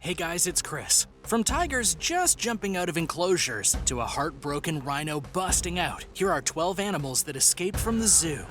Hey guys, it's Chris. From tigers just jumping out of enclosures to a heartbroken rhino busting out, here are 12 animals that escaped from the zoo.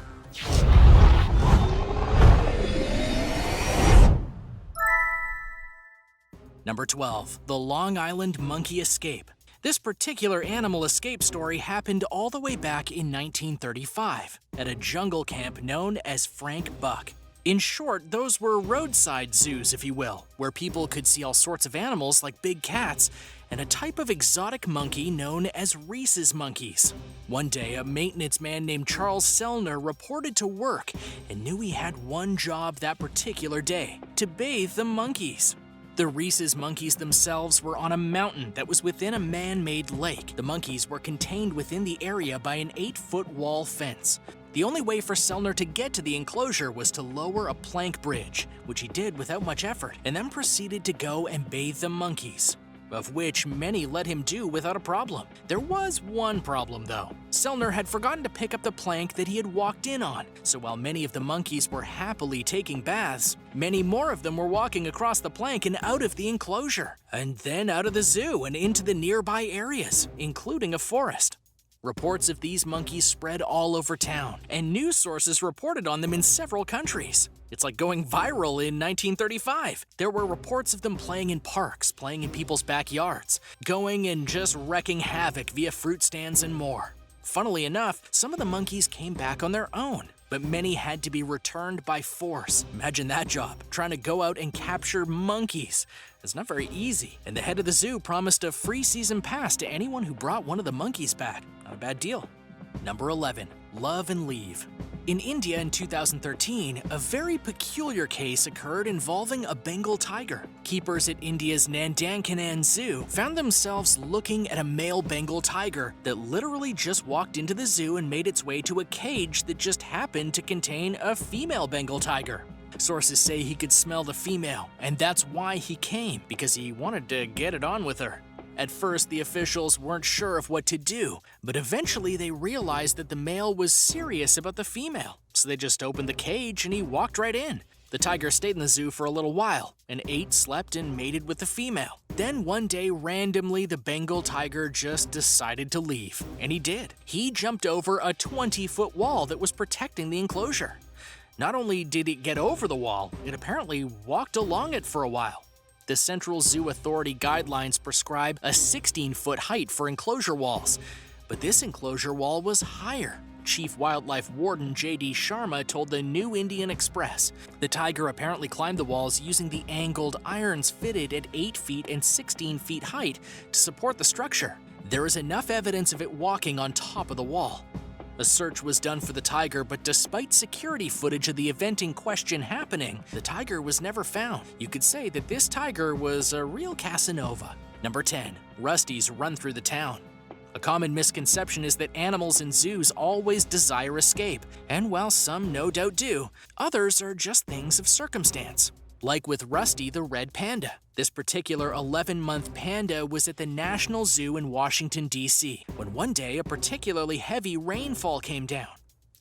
Number 12. The Long Island monkey escape. This particular animal escape story happened all the way back in 1935 at a jungle camp known as Frank Buck. In short, those were roadside zoos, if you will, where people could see all sorts of animals like big cats and a type of exotic monkey known as Rhesus monkeys. One day, a maintenance man named Charles Selner reported to work and knew he had one job that particular day: to bathe the monkeys. The Rhesus monkeys themselves were on a mountain that was within a man-made lake. The monkeys were contained within the area by an 8-foot wall fence. The only way for Selner to get to the enclosure was to lower a plank bridge, which he did without much effort, and then proceeded to go and bathe the monkeys, of which many let him do without a problem. There was one problem though. Selner had forgotten to pick up the plank that he had walked in on, so while many of the monkeys were happily taking baths, many more of them were walking across the plank and out of the enclosure, and then out of the zoo and into the nearby areas, including a forest. Reports of these monkeys spread all over town, and news sources reported on them in several countries. It's like going viral in 1935. There were reports of them playing in parks, playing in people's backyards, going and just wrecking havoc via fruit stands and more. Funnily enough, some of the monkeys came back on their own, but many had to be returned by force. Imagine that job, trying to go out and capture monkeys. It's not very easy, and the head of the zoo promised a free season pass to anyone who brought one of the monkeys back. Not a bad deal. Number 11. Love and leave. In India in 2013, a very peculiar case occurred involving a Bengal tiger. Keepers at India's Nandankanan Zoo found themselves looking at a male Bengal tiger that literally just walked into the zoo and made its way to a cage that just happened to contain a female Bengal tiger. Sources say he could smell the female, and that's why he came, because he wanted to get it on with her. At first, the officials weren't sure of what to do, but eventually they realized that the male was serious about the female, so they just opened the cage and he walked right in. The tiger stayed in the zoo for a little while and ate, slept, and mated with the female. Then one day, randomly, the Bengal tiger just decided to leave, and he did. He jumped over a 20-foot wall that was protecting the enclosure. Not only did it get over the wall, it apparently walked along it for a while. The Central Zoo Authority guidelines prescribe a 16-foot height for enclosure walls, but this enclosure wall was higher. Chief Wildlife Warden J.D. Sharma told the New Indian Express the tiger apparently climbed the walls using the angled irons fitted at 8 feet and 16 feet height to support the structure. There is enough evidence of it walking on top of the wall. A search was done for the tiger, but despite security footage of the event in question happening, the tiger was never found. You could say that this tiger was a real Casanova. Number 10. Rusties run through the town. A common misconception is that animals in zoos always desire escape, and while some no doubt do, others are just things of circumstance. Like with Rusty the red panda. This particular 11-month panda was at the National Zoo in Washington, D.C., when one day a particularly heavy rainfall came down.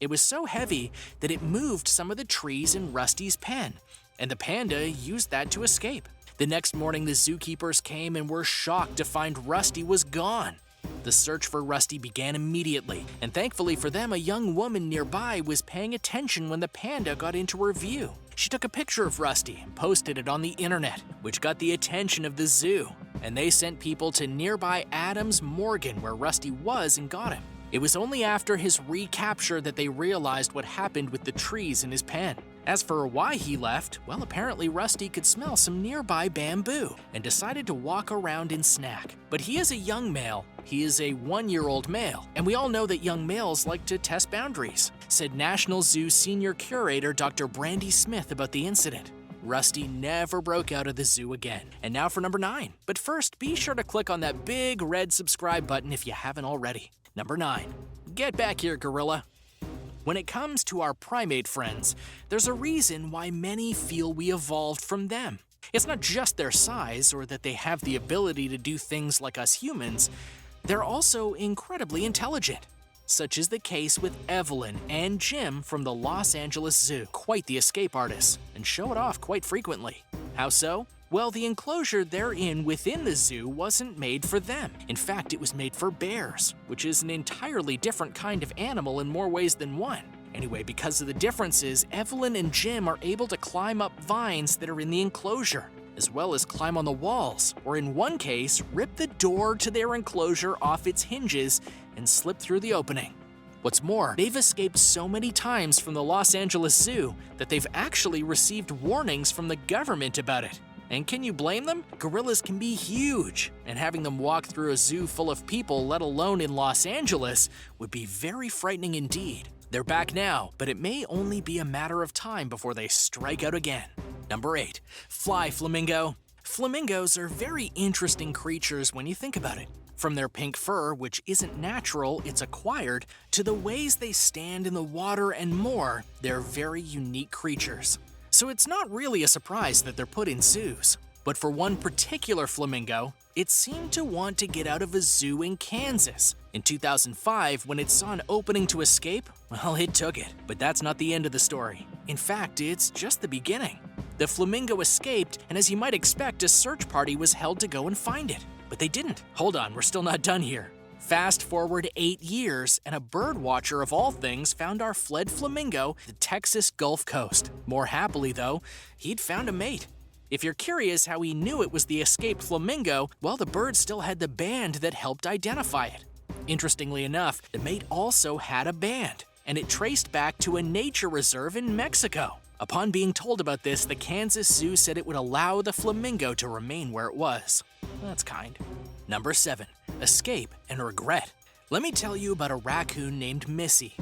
It was so heavy that it moved some of the trees in Rusty's pen, and the panda used that to escape. The next morning, the zookeepers came and were shocked to find Rusty was gone. The search for Rusty began immediately, and thankfully for them, a young woman nearby was paying attention when the panda got into her view. She took a picture of Rusty and posted it on the internet, which got the attention of the zoo, and they sent people to nearby Adams Morgan where Rusty was and got him. It was only after his recapture that they realized what happened with the trees in his pen. As for why he left, well, apparently Rusty could smell some nearby bamboo and decided to walk around and snack. But he is a young male. He is a 1-year-old male, and we all know that young males like to test boundaries, said National Zoo Senior Curator Dr. Brandie Smith about the incident. Rusty never broke out of the zoo again. And now for number 9. But first, be sure to click on that big red subscribe button if you haven't already. Number 9. Get back here, gorilla. When it comes to our primate friends, there's a reason why many feel we evolved from them. It's not just their size or that they have the ability to do things like us humans. They're also incredibly intelligent. Such is the case with Evelyn and Jim from the Los Angeles Zoo. Quite the escape artists, and show it off quite frequently. How so? Well, the enclosure they're in within the zoo wasn't made for them. In fact, it was made for bears, which is an entirely different kind of animal in more ways than one. Anyway, because of the differences, Evelyn and Jim are able to climb up vines that are in the enclosure, as well as climb on the walls, or in one case, rip the door to their enclosure off its hinges and slip through the opening. What's more, they've escaped so many times from the Los Angeles Zoo that they've actually received warnings from the government about it. And can you blame them? Gorillas can be huge, and having them walk through a zoo full of people, let alone in Los Angeles, would be very frightening indeed. They're back now, but it may only be a matter of time before they strike out again. Number 8. Fly flamingo. Flamingos are very interesting creatures when you think about it. From their pink fur, which isn't natural, it's acquired, to the ways they stand in the water and more, they're very unique creatures. So it's not really a surprise that they're put in zoos. But for one particular flamingo, it seemed to want to get out of a zoo in Kansas. In 2005, when it saw an opening to escape, well, it took it. But that's not the end of the story. In fact, it's just the beginning. The flamingo escaped, and as you might expect, a search party was held to go and find it. But they didn't. Hold on, we're still not done here. Fast forward 8 years, and a bird watcher of all things found our fled flamingo the Texas Gulf Coast. More happily, though, he'd found a mate. If you're curious how he knew it was the escaped flamingo, well, the bird still had the band that helped identify it. Interestingly enough, the mate also had a band, and it traced back to a nature reserve in Mexico. Upon being told about this, the Kansas Zoo said it would allow the flamingo to remain where it was. That's kind. Number 7. Escape and regret. Let me tell you about a raccoon named Missy.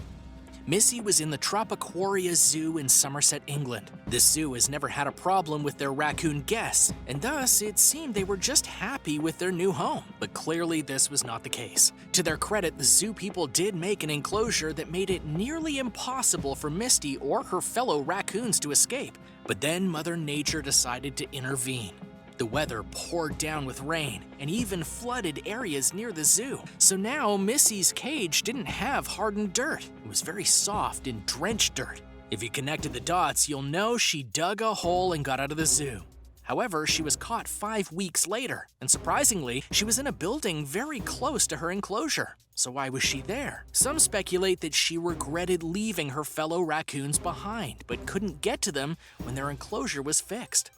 Missy was in the Tropicoria Zoo in Somerset, England. This zoo has never had a problem with their raccoon guests, and thus it seemed they were just happy with their new home. But clearly this was not the case. To their credit, the zoo people did make an enclosure that made it nearly impossible for Misty or her fellow raccoons to escape. But then Mother Nature decided to intervene. The weather poured down with rain and even flooded areas near the zoo. So now Missy's cage didn't have hardened dirt. It was very soft and drenched dirt. If you connected the dots, you'll know she dug a hole and got out of the zoo. However, she was caught 5 weeks later, and surprisingly, she was in a building very close to her enclosure. So why was she there? Some speculate that she regretted leaving her fellow raccoons behind, but couldn't get to them when their enclosure was fixed.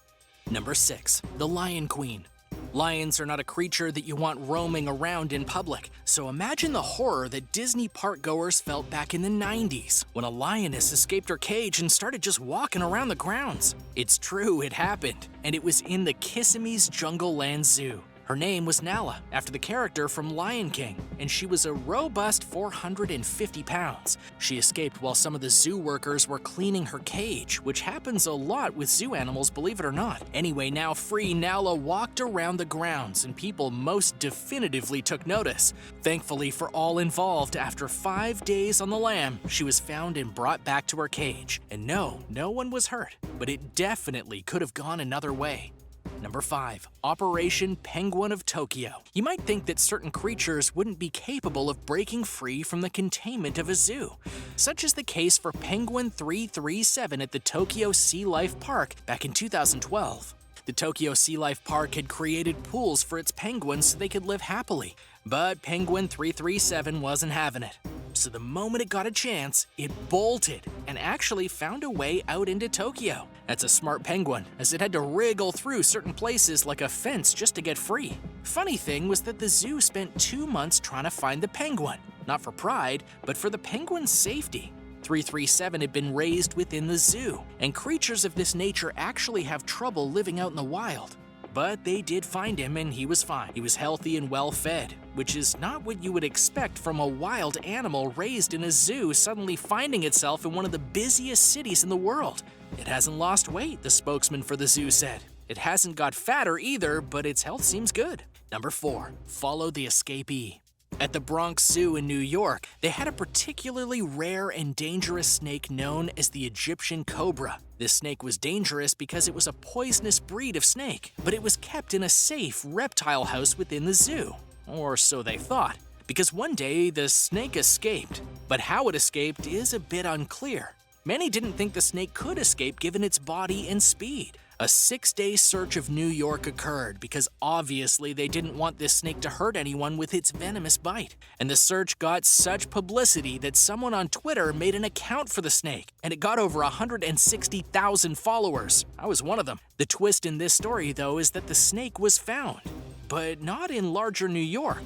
Number 6. The Lion Queen. Lions are not a creature that you want roaming around in public, so imagine the horror that Disney park goers felt back in the 90s when a lioness escaped her cage and started just walking around the grounds. It's true, it happened, and it was in the Kissimmee's Jungleland Zoo. Her name was Nala, after the character from Lion King, and she was a robust 450 pounds. She escaped while some of the zoo workers were cleaning her cage, which happens a lot with zoo animals, believe it or not. Anyway, now free, Nala walked around the grounds, and people most definitively took notice. Thankfully for all involved, after 5 days on the lam, she was found and brought back to her cage. And no one was hurt, but it definitely could have gone another way. Number 5. Operation Penguin of Tokyo. You might think that certain creatures wouldn't be capable of breaking free from the containment of a zoo. Such is the case for Penguin 337 at the Tokyo Sea Life Park back in 2012. The Tokyo Sea Life Park had created pools for its penguins so they could live happily. But Penguin 337 wasn't having it. So the moment it got a chance, it bolted and actually found a way out into Tokyo. That's a smart penguin, as it had to wriggle through certain places like a fence just to get free. Funny thing was that the zoo spent 2 months trying to find the penguin. Not for pride, but for the penguin's safety. 337 had been raised within the zoo, and creatures of this nature actually have trouble living out in the wild. But they did find him and he was fine. He was healthy and well fed, which is not what you would expect from a wild animal raised in a zoo suddenly finding itself in one of the busiest cities in the world. It hasn't lost weight, the spokesman for the zoo said. It hasn't got fatter either, but its health seems good. Number 4. Follow the ESCAPEE. At the Bronx Zoo in New York, they had a particularly rare and dangerous snake known as the Egyptian cobra. This snake was dangerous because it was a poisonous breed of snake, but it was kept in a safe reptile house within the zoo. Or so they thought, because one day the snake escaped. But how it escaped is a bit unclear. Many didn't think the snake could escape given its body and speed. A 6-day search of New York occurred because obviously they didn't want this snake to hurt anyone with its venomous bite. And the search got such publicity that someone on Twitter made an account for the snake, and it got over 160,000 followers. I was one of them. The twist in this story, though, is that the snake was found, but not in larger New York.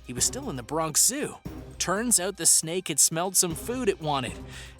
He was still in the Bronx Zoo. Turns out the snake had smelled some food it wanted,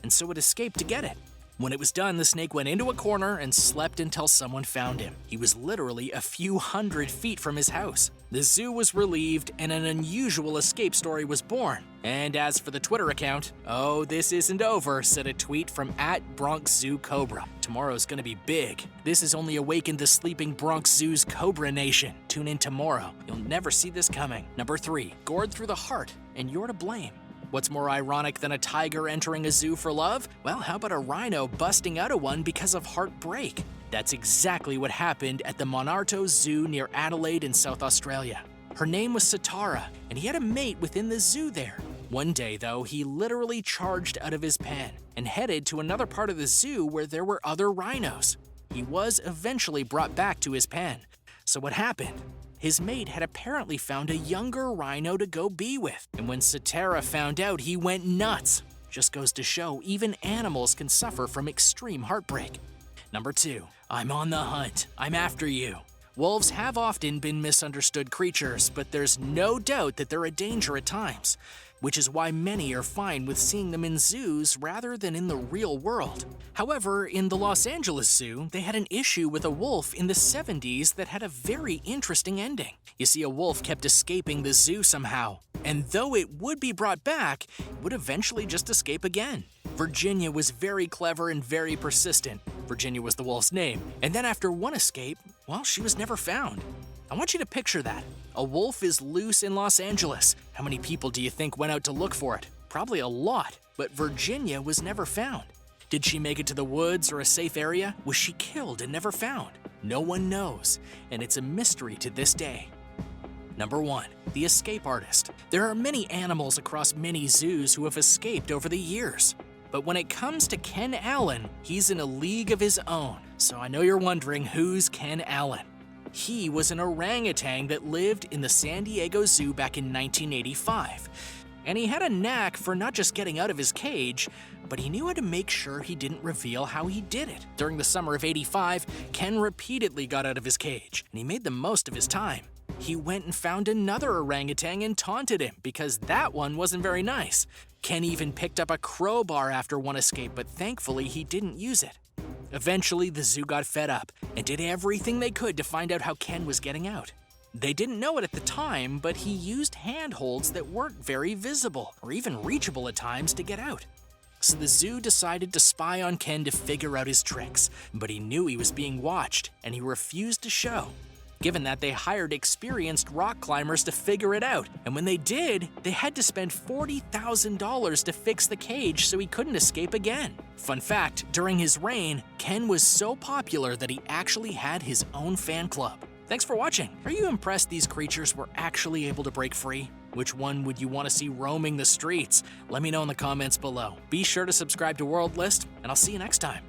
and so it escaped to get it. When it was done, the snake went into a corner and slept until someone found him. He was literally a few hundred feet from his house. The zoo was relieved and an unusual escape story was born. And as for the Twitter account, "Oh, this isn't over," said a tweet from @BronxZooCobra. "Tomorrow's gonna be big. This has only awakened the sleeping Bronx Zoo's Cobra Nation. Tune in tomorrow. You'll never see this coming." Number 3, gored through the heart, and you're to blame. What's more ironic than a tiger entering a zoo for love? Well, how about a rhino busting out of one because of heartbreak? That's exactly what happened at the Monarto Zoo near Adelaide in South Australia. Her name was Satara, and he had a mate within the zoo there. One day, though, he literally charged out of his pen and headed to another part of the zoo where there were other rhinos. He was eventually brought back to his pen. So what happened? His mate had apparently found a younger rhino to go be with, and when Satara found out, he went nuts. Just goes to show, even animals can suffer from extreme heartbreak. Number 2, I'm on the hunt. I'm after you. Wolves have often been misunderstood creatures, but there's no doubt that they're a danger at times, which is why many are fine with seeing them in zoos rather than in the real world. However, in the Los Angeles Zoo, they had an issue with a wolf in the 70s that had a very interesting ending. You see, a wolf kept escaping the zoo somehow, and though it would be brought back, it would eventually just escape again. Virginia was very clever and very persistent. Virginia was the wolf's name, and then after one escape, well, she was never found. I want you to picture that. A wolf is loose in Los Angeles. How many people do you think went out to look for it? Probably a lot, but Virginia was never found. Did she make it to the woods or a safe area? Was she killed and never found? No one knows, and it's a mystery to this day. Number 1, the escape artist. There are many animals across many zoos who have escaped over the years. But when it comes to Ken Allen, he's in a league of his own. So I know you're wondering, who's Ken Allen? He was an orangutan that lived in the San Diego Zoo back in 1985. And he had a knack for not just getting out of his cage, but he knew how to make sure he didn't reveal how he did it. During the summer of '85, Ken repeatedly got out of his cage, and he made the most of his time. He went and found another orangutan and taunted him because that one wasn't very nice. Ken even picked up a crowbar after one escape, but thankfully he didn't use it. Eventually, the zoo got fed up and did everything they could to find out how Ken was getting out. They didn't know it at the time, but he used handholds that weren't very visible or even reachable at times to get out. So the zoo decided to spy on Ken to figure out his tricks, but he knew he was being watched and he refused to show. Given that, they hired experienced rock climbers to figure it out, and when they did, they had to spend $40,000 to fix the cage so he couldn't escape again. Fun fact, during his reign, Ken was so popular that he actually had his own fan club. Thanks for watching. Are you impressed these creatures were actually able to break free? Which one would you want to see roaming the streets? Let me know in the comments below. Be sure to subscribe to World List, and I'll see you next time.